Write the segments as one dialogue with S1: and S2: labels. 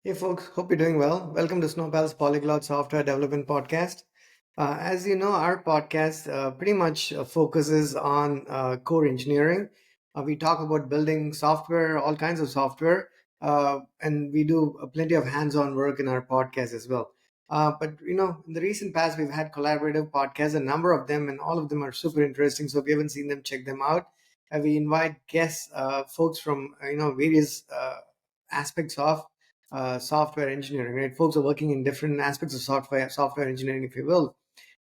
S1: Hey folks, hope you're doing well. Welcome to Snowpal's Polyglot Software Development Podcast. As you know, our podcast pretty much focuses on core engineering. We talk about building software, all kinds of software, and we do plenty of hands-on work in our podcast as well. But in the recent past, we've had collaborative podcasts, a number of them, and all of them are super interesting. So if you haven't seen them, check them out. We invite guests, folks from various aspects of software engineering, right? Folks are working in different aspects of software engineering, if you will,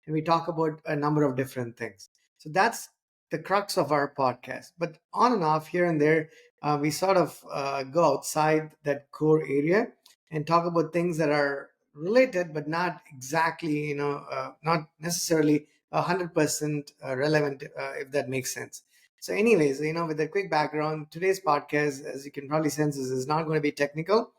S1: and we talk about a number of different things. So that's the crux of our podcast. But on and off, here and there, we sort of go outside that core area and talk about things that are related, but not exactly, not necessarily 100% relevant, if that makes sense. So, anyways, with a quick background, today's podcast, as you can probably sense, is not going to be technical.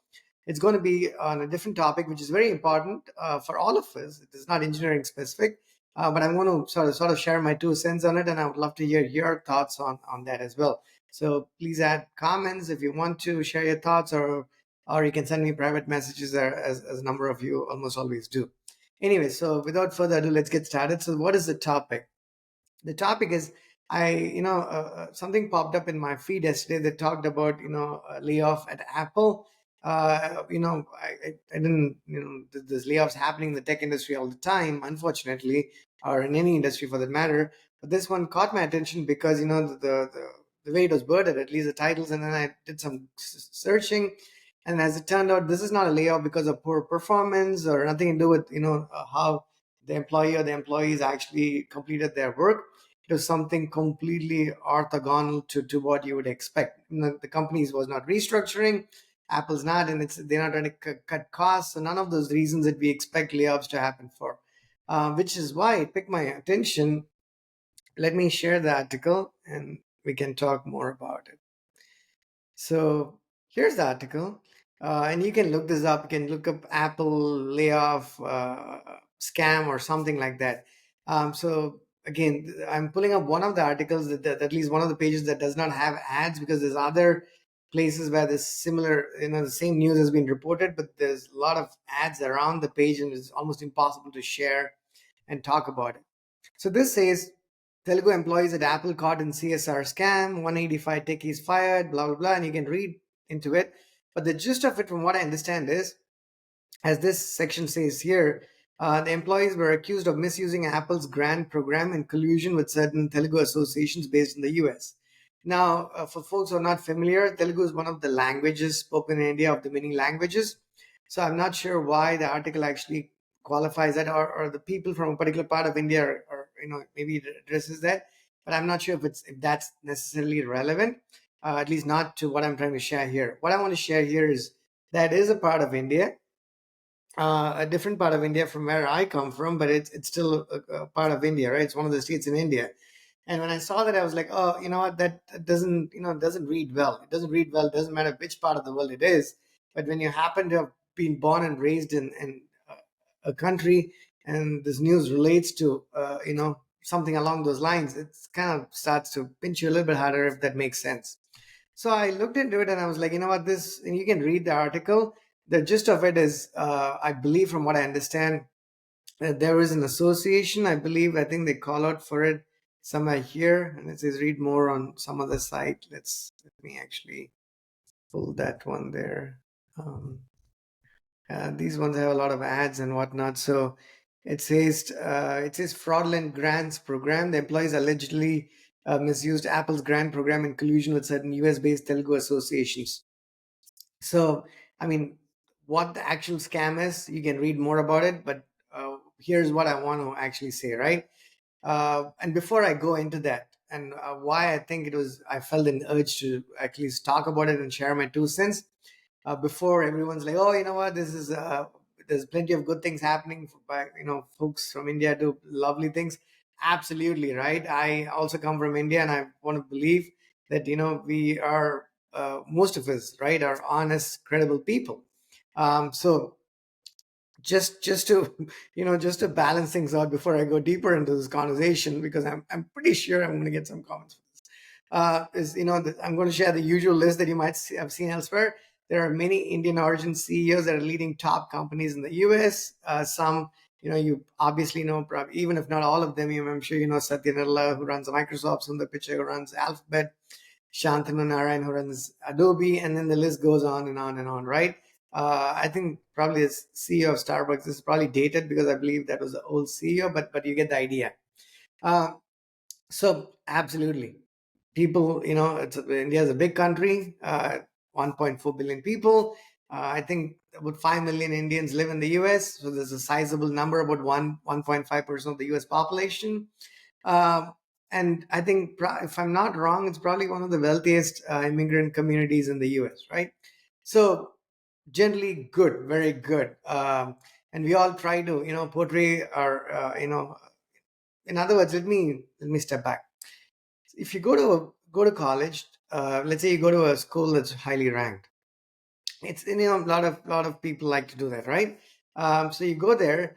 S1: It's going to be on a different topic, which is very important for all of us. It is not engineering specific, but I'm going to sort of share my 2 cents on it, and I would love to hear your thoughts on that as well. So please add comments if you want to share your thoughts, or you can send me private messages there, as a number of you almost always do. Anyway, so without further ado, let's get started. So what is the topic? The topic is something popped up in my feed yesterday that talked about a layoff at Apple. I didn't there's layoffs happening in the tech industry all the time, unfortunately, or in any industry for that matter. But this one caught my attention because the way it was worded, at least the titles, and then I did some searching, and as it turned out, this is not a layoff because of poor performance or nothing to do with how the employee or the employees actually completed their work. It was something completely orthogonal to what you would expect. The companies was not restructuring, Apple's not, and they're not trying to cut costs. So none of those reasons that we expect layoffs to happen for, which is why it picked my attention. Let me share the article, and we can talk more about it. So here's the article, and you can look this up. You can look up Apple layoff scam or something like that. So again, I'm pulling up one of the articles that at least one of the pages that does not have ads, because there's other places where this similar, the same news has been reported, but there's a lot of ads around the page, and it's almost impossible to share and talk about it. So this says Telugu employees at Apple caught in CSR scam, 185 techies fired, blah, blah, blah. And you can read into it. But the gist of it, from what I understand, is, as this section says here, the employees were accused of misusing Apple's grant program in collusion with certain Telugu associations based in the US. Now, for folks who are not familiar, Telugu is one of the languages spoken in India, of the many languages. So I'm not sure why the article actually qualifies that, or the people from a particular part of India, or maybe it addresses that. But I'm not sure if that's necessarily relevant, at least not to what I'm trying to share here. What I want to share here is that is a part of India, a different part of India from where I come from, but it's still a part of India, right? It's one of the states in India. And when I saw that, I was like, oh, you know what? That doesn't, doesn't read well. It doesn't read well. It doesn't matter which part of the world it is. But when you happen to have been born and raised in a country, and this news relates to, something along those lines, it kind of starts to pinch you a little bit harder, if that makes sense. So I looked into it, and I was like, you know what, this, and you can read the article. The gist of it is, I believe, from what I understand, that there is an association. I think they call out for it somewhere here, and it says read more on some other site. Let me actually pull that one there. Um, these ones have a lot of ads and whatnot. So it says fraudulent grants program. The employees allegedly misused Apple's grant program in collusion with certain US based Telugu associations. So, I mean, what the actual scam is, you can read more about it, but here's what I want to actually say, right? And before I go into that, and why I think I felt an urge to at least talk about it and share my 2 cents, before everyone's like, oh, you know what, there's plenty of good things happening by, folks from India do lovely things. Absolutely, right? I also come from India, and I want to believe that, we are, most of us, right, are honest, credible people. So just to just to balance things out before I go deeper into this conversation, because I'm pretty sure I'm going to get some comments for this, is I'm going to share the usual list that you might have seen elsewhere. There are many Indian origin CEOs that are leading top companies in the US. Some, you obviously know, probably, even if not all of them, I'm sure you know Satya Nadella, who runs Microsoft, Sundar Pichai, who runs Alphabet, Shantanu Narayan, who runs Adobe, and then the list goes on and on and on, right? I think probably the CEO of Starbucks is probably dated because I believe that was the old CEO, but you get the idea. Uh, so absolutely, people, India is a big country, 1.4 billion people. I think about 5 million Indians live in the US, so there's a sizable number, about 1.5% of the US population. Um, and I think, if I'm not wrong, it's probably one of the wealthiest immigrant communities in the US, right? So generally good, very good. And we all try to, portray our, in other words, let me step back. If you go to college, let's say you go to a school that's highly ranked, it's, a lot of people like to do that, right? So you go there.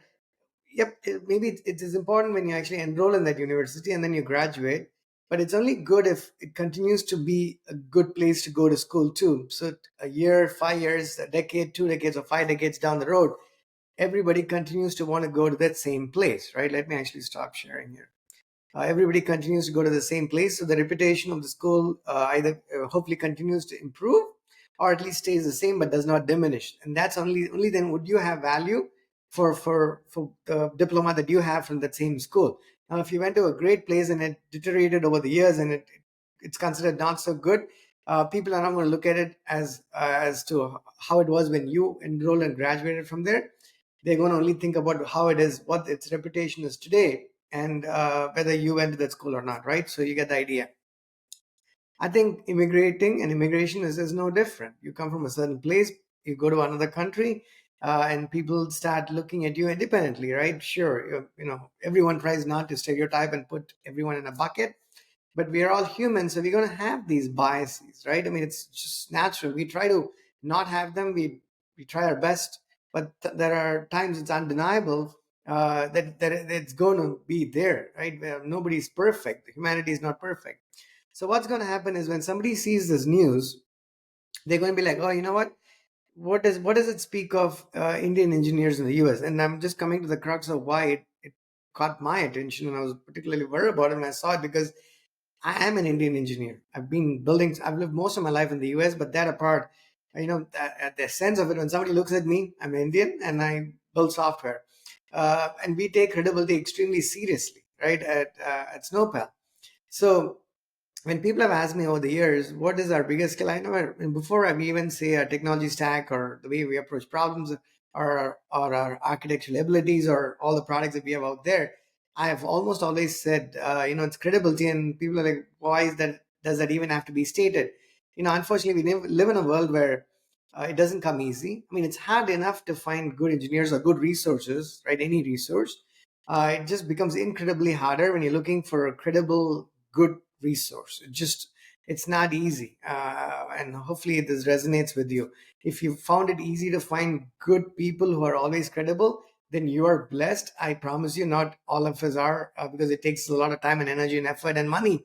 S1: Yep, maybe it is important when you actually enroll in that university and then you graduate, but it's only good if it continues to be a good place to go to school too. So a year, 5 years, a decade, 2 decades, or 5 decades down the road, everybody continues to want to go to that same place, right? Let me actually stop sharing here. Everybody continues to go to the same place, so the reputation of the school either hopefully continues to improve, or at least stays the same but does not diminish. And that's only then would you have value for the diploma that you have from that same school. Now, if you went to a great place and it deteriorated over the years and it's considered not so good, people are not going to look at it as to how it was when you enrolled and graduated from there. They're going to only think about how it is, what its reputation is today, and whether you went to that school or not, right? So you get the idea. I think immigrating and immigration is no different. You come from a certain place, you go to another country, and people start looking at you independently, right? Sure, everyone tries not to stereotype and put everyone in a bucket, but we are all humans, so we're going to have these biases, right? I mean, it's just natural. We try to not have them. We try our best, but there are times it's undeniable that it's going to be there, right? Where nobody's perfect. Humanity is not perfect. So what's going to happen is when somebody sees this news, they're going to be like, oh, you know what? What does it speak of Indian engineers in the US? And I'm just coming to the crux of why it caught my attention, and I was particularly worried about it when I saw it, because I am an Indian engineer. I've been building. I've lived most of my life in the U.S., but that apart, the sense of it, when somebody looks at me, I'm Indian and I build software, and we take credibility extremely seriously, right? At Snowpal. So when people have asked me over the years, what is our biggest skill? I know, before I even say our technology stack or the way we approach problems, or our architectural abilities, or all the products that we have out there, I have almost always said, it's credibility. And people are like, why is that? Does that even have to be stated? Unfortunately, we live in a world where it doesn't come easy. I mean, it's hard enough to find good engineers or good resources, right? Any resource. It just becomes incredibly harder when you're looking for a credible, good resource. It's not easy. And hopefully this resonates with you. If you found it easy to find good people who are always credible, then you are blessed. I promise you, not all of us are, because it takes a lot of time and energy and effort and money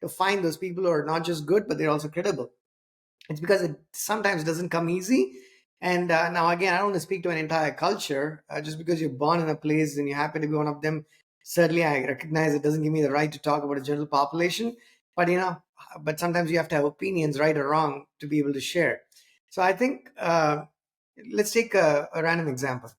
S1: to find those people who are not just good, but they're also credible. It's because it sometimes doesn't come easy. And now, again, I don't want to speak to an entire culture. Just because you're born in a place and you happen to be one of them, certainly I recognize it doesn't give me the right to talk about a general population. But but sometimes you have to have opinions, right or wrong, to be able to share. So I think, let's take a random example.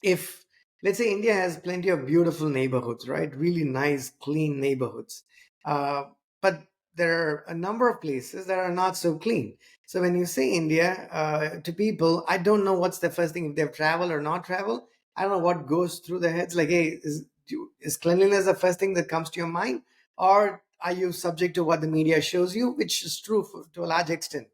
S1: If, let's say, India has plenty of beautiful neighborhoods, right? Really nice, clean neighborhoods. Uh, but there are a number of places that are not so clean. So when you say India to people, I don't know what's the first thing, if they've traveled or not traveled. I don't know what goes through their heads. Like, hey, is cleanliness the first thing that comes to your mind? Or are you subject to what the media shows you, which is true to a large extent?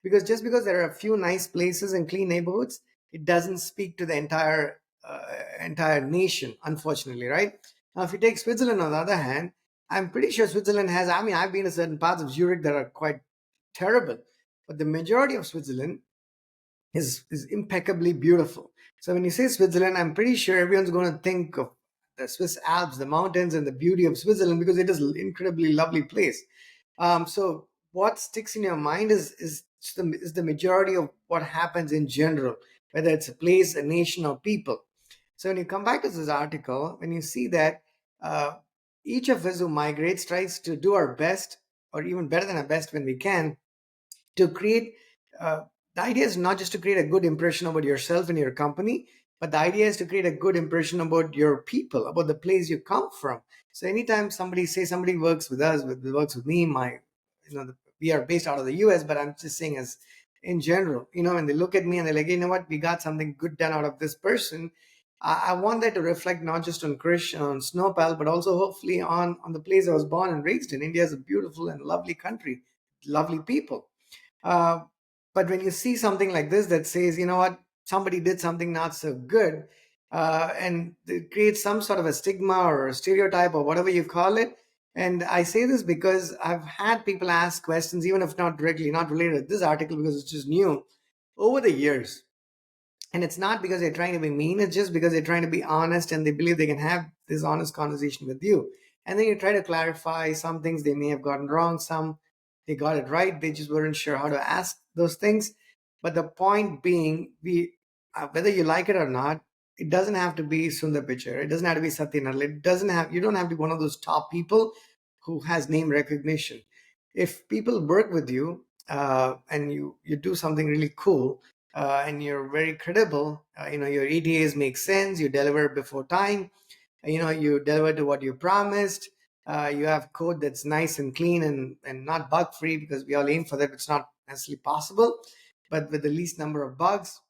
S1: Because just because there are a few nice places and clean neighborhoods, it doesn't speak to the entire nation, unfortunately, right? Now, if you take Switzerland, on the other hand, I'm pretty sure Switzerland has, I mean, I've been to certain parts of Zurich that are quite terrible, but the majority of Switzerland is impeccably beautiful. So when you say Switzerland, I'm pretty sure everyone's going to think of the Swiss Alps, the mountains, and the beauty of Switzerland, because it is an incredibly lovely place. So what sticks in your mind is it's the majority of what happens in general, whether it's a place, a nation, or people. So when you come back to this article, when you see that uh, each of us who migrates tries to do our best, or even better than our best when we can, to create uh, the idea is not just to create a good impression about yourself and your company, but the idea is to create a good impression about your people, about the place you come from. So anytime somebody works with us, works with me, my we are based out of the US, but I'm just saying as in general, when they look at me and they're like, you know what, we got something good done out of this person. I want that to reflect not just on Krish, on Snowpal, but also hopefully on the place I was born and raised in. India is a beautiful and lovely country, lovely people. uh, but when you see something like this that says, you know what, somebody did something not so good, and it creates some sort of a stigma or a stereotype or whatever you call it. And I say this because I've had people ask questions, even if not directly, not related to this article because it's just new, over the years. And it's not because they're trying to be mean, it's just because they're trying to be honest and they believe they can have this honest conversation with you. And then you try to clarify some things they may have gotten wrong, some they got it right, they just weren't sure how to ask those things. But the point being, whether you like it or not, it doesn't have to be Sundar Pichai, it doesn't have to be Satyanarayana, it doesn't have, you don't have to be one of those top people who has name recognition. If people work with you, and you do something really cool, and you're very credible, your ETAs make sense, you deliver before time, you deliver to what you promised, you have code that's nice and clean and not bug free, because we all aim for that. It's not necessarily possible, but with the least number of bugs.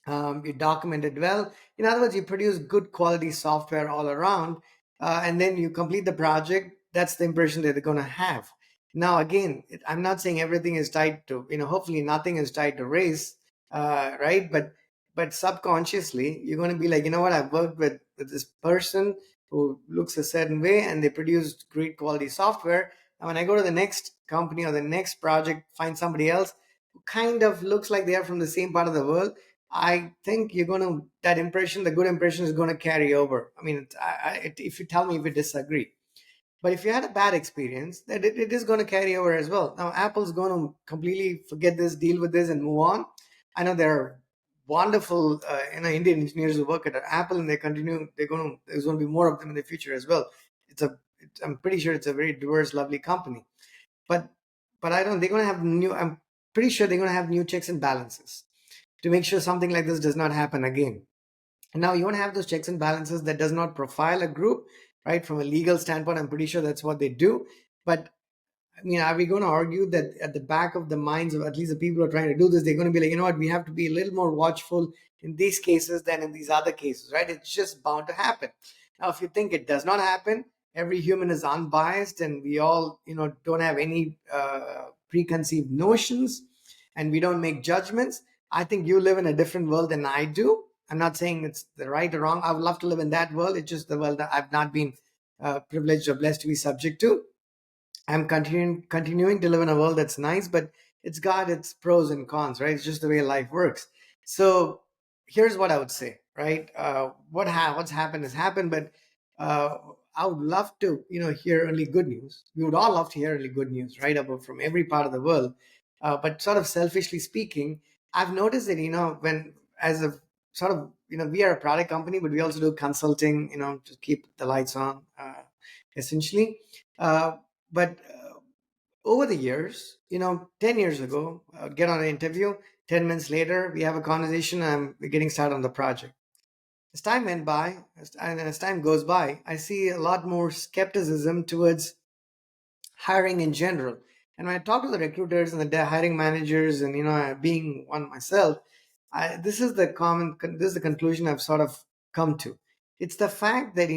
S1: You document it well. In other words, you produce good quality software all around, and then you complete the project. That's the impression that they're going to have. Now, again, I'm not saying everything is tied to, hopefully nothing is tied to race, right? But subconsciously, you're going to be like, you know what, I've worked with this person who looks a certain way, and they produced great quality software. And when I go to the next company or the next project, find somebody else who kind of looks like they are from the same part of the world, I think you're going to, that impression, the good impression is going to carry over. I mean, if you tell me if you disagree. But if you had a bad experience, that it is going to carry over as well. Now, Apple's going to completely forget this, deal with this, and move on. I know there are wonderful, Indian engineers who work at Apple, and they continue. There's going to be more of them in the future as well. I'm pretty sure it's a very diverse, lovely company. But, I don't. They're going to have new. I'm pretty sure they're going to have new checks and balances to make sure something like this does not happen again. And now you want to have those checks and balances that does not profile a group, right? From a legal standpoint, I'm pretty sure that's what they do. But I mean, are we going to argue that at the back of the minds of at least the people who are trying to do this, they're going to be like, you know what, we have to be a little more watchful in these cases than in these other cases, right? It's just bound to happen. Now, if you think it does not happen, every human is unbiased and we all, don't have any preconceived notions and we don't make judgments. I think you live in a different world than I do. I'm not saying it's the right or wrong. I would love to live in that world. It's just the world that I've not been privileged or blessed to be subject to. I'm continuing to live in a world that's nice, but it's got its pros and cons, right? It's just the way life works. So here's what I would say, right? What's happened has happened, but uh, I would love to, hear only good news. We would all love to hear only good news, right, about from every part of the world. But sort of selfishly speaking, I've noticed that, when as a sort of, we are a product company, but we also do consulting, to keep the lights on, essentially. Uh, but over the years, 10 years ago, get on an interview, 10 minutes later, we have a conversation and we're getting started on the project. As time went by, as time goes by, I see a lot more skepticism towards hiring in general. And when I talk to the recruiters and the hiring managers, and being one myself, this is the conclusion I've sort of come to. It's the fact that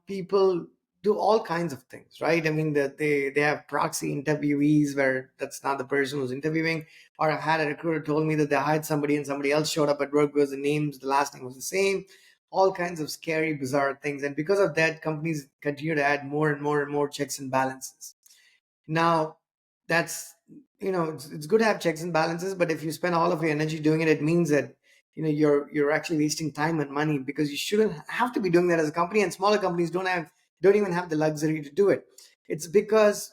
S1: people do all kinds of things, right? I mean that they have proxy interviewees where that's not the person who's interviewing. Or I've had a recruiter told me that they hired somebody and somebody else showed up at work because the last name was the same. All kinds of scary, bizarre things, and because of that, companies continue to add more and more and more checks and balances. Now, that's, it's good to have checks and balances, but if you spend all of your energy doing it, it means that you're actually wasting time and money, because you shouldn't have to be doing that as a company. And smaller companies don't even have the luxury to do it. It's because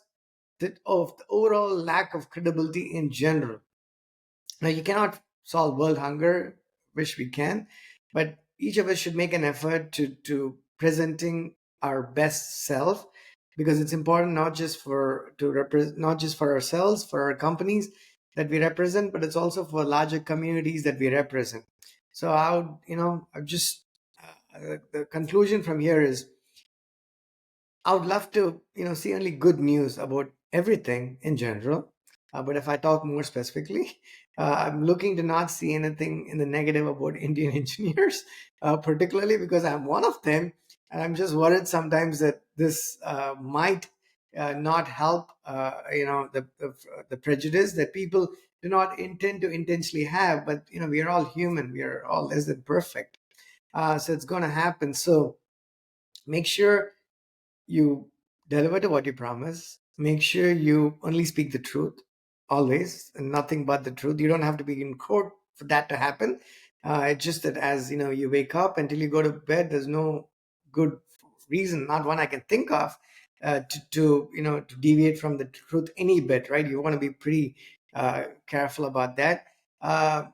S1: of the overall lack of credibility in general. Now, you cannot solve world hunger, wish we can, but each of us should make an effort to presenting our best self, because it's important not just for to represent, not just for ourselves, for our companies that we represent, but it's also for larger communities that we represent. So I would, I've just the conclusion from here is I would love to, see only good news about everything in general. But if I talk more specifically, I'm looking to not see anything in the negative about Indian engineers, particularly because I'm one of them. And I'm just worried sometimes that this might not help, the prejudice that people do not intend to intentionally have. But, we are all human. We are all less than perfect. So it's going to happen. So make sure you deliver to what you promise. Make sure you only speak the truth, always, and nothing but the truth. You don't have to be in court for that to happen. It's just that as you wake up until you go to bed, there's no good reason, not one I can think of, to deviate from the truth any bit. Right? You want to be pretty careful about that. Uh,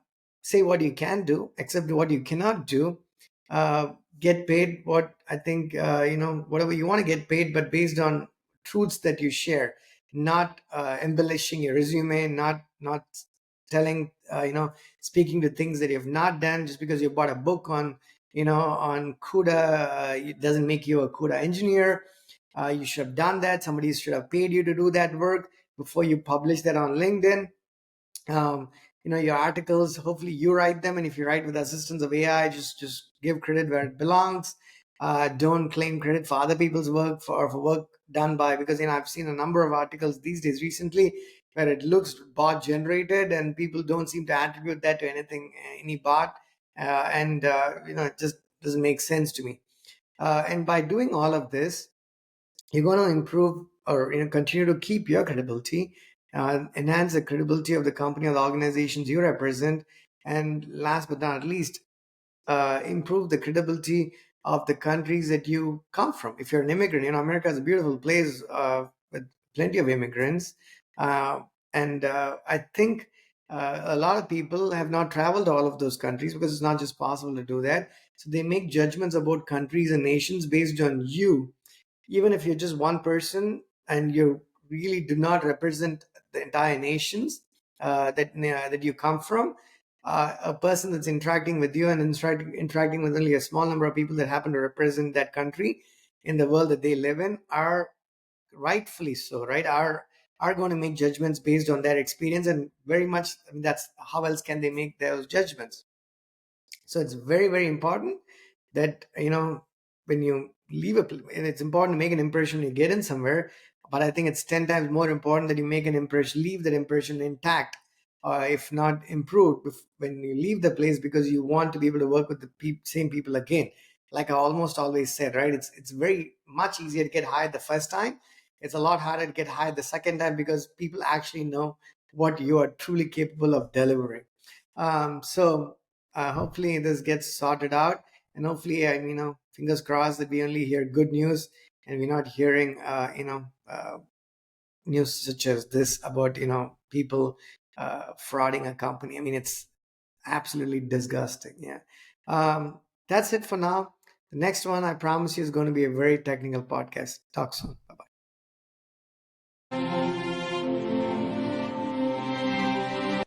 S1: Say what you can do, accept what you cannot do. Get paid what I think, whatever you want to get paid, but based on truths that you share, not embellishing your resume, not telling, speaking to things that you have not done just because you bought a book on, on CUDA. It doesn't make you a CUDA engineer. You should have done that. Somebody should have paid you to do that work before you publish that on LinkedIn. um, your articles, hopefully you write them, and if you write with assistance of AI, just give credit where it belongs. Don't claim credit for other people's work, for work done by, because I've seen a number of articles these days recently where it looks bot generated and people don't seem to attribute that to anything, any bot. And it just doesn't make sense to me. And by doing all of this, you're going to improve, or continue to keep your credibility, enhance the credibility of the company or the organizations you represent, and last but not least, improve the credibility of the countries that you come from. If you're an immigrant, America is a beautiful place with plenty of immigrants, uh, and I think a lot of people have not traveled to all of those countries because it's not just possible to do that. So they make judgments about countries and nations based on you, even if you're just one person and you really do not represent the entire nations that you come from. A person that's interacting with you and interacting with only a small number of people that happen to represent that country in the world that they live in are rightfully so, right? Are going to make judgments based on their experience, and very much, that's how else can they make those judgments? So it's very, very important that, when you leave and it's important to make an impression when you get in somewhere, but I think it's 10 times more important that you make an impression, leave that impression intact, if not improved, when you leave the place, because you want to be able to work with the same people again. Like I almost always said, right? It's very much easier to get hired the first time. It's a lot harder to get hired the second time, because people actually know what you are truly capable of delivering. So hopefully this gets sorted out, and hopefully, fingers crossed that we only hear good news, and we're not hearing, news such as this about, people frauding a company. I mean, it's absolutely disgusting. Yeah. um, that's it for now. The next one, I promise you, is going to be a very technical podcast. Talk soon. Bye.